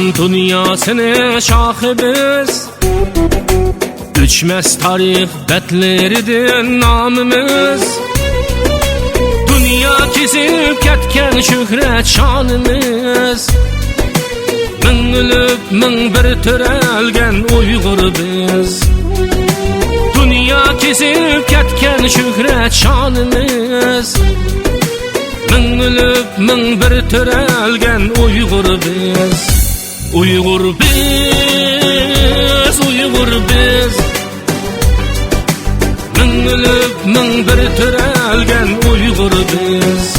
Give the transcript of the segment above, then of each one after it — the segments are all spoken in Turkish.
İslam dünyasını şahı-biz, Üçmez tarih betleridir namımız. Dünya kezip ketken şöhret şanımız. Min ölüp min bir törelgen Uygur biz. Dünya kezip ketken şöhret şanımız. Min ölüp min bir törelgen Uygur biz. Uygur biz, Uygur biz. Min ölüp min bir törelgen Uygur biz.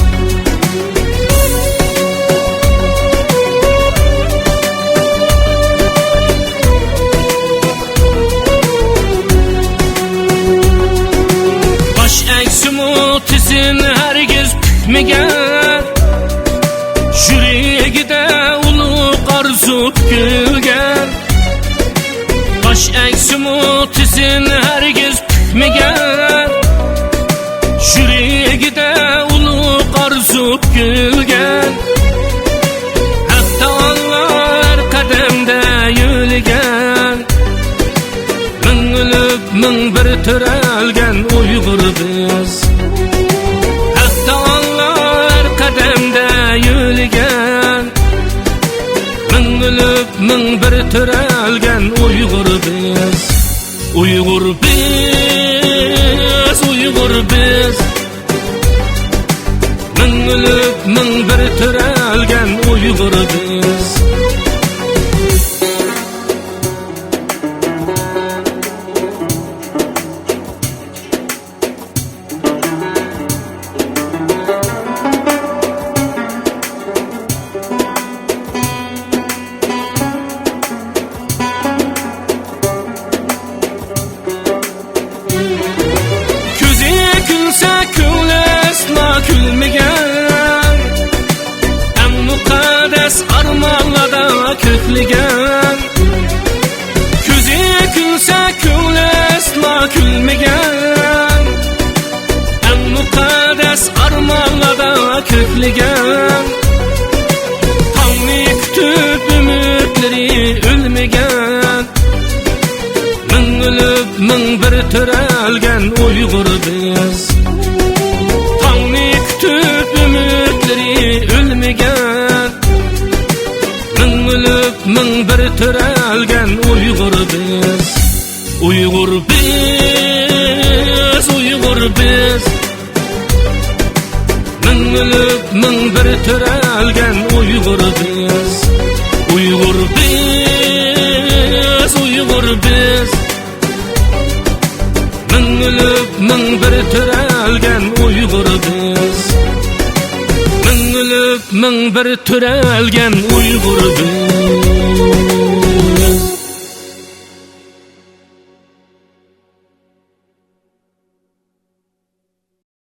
Baş eksimi tizin herkes pükmegen, Yüreğide ulu arzu pükülgen. Baş eksimi tizin herkes pükmegen, Yüreğide ulu arzu pükülgen. Hatta Allah kademde yürügen, min ölüp min bir törelgen Uygur biz. Hatta Allah kademde yürügen, min ölüp min bir törelgen Uygur biz. Uygur biz, Uygur biz. Min ölüp min bir törelgen Uygur biz. Külmegen, en mukaddes armanlarda kökligen. Küze külse külesla külmegen, en mukaddes armanlarda kökligen. Tanrı kütüp ümitleri ölmegen, min ölüp min bir törelgen Uygur biz. Kütüp ümitleri ölmegen, min ölüp min bir törelgen Uygur biz. Uygur biz, Uygur biz. Min ölüp min bir törelgen Uygur biz. Uygur biz, Uygur biz. Min ölüp min bir törelgen Uygur biz. Min ölüp min bir törelgen Uygur biz.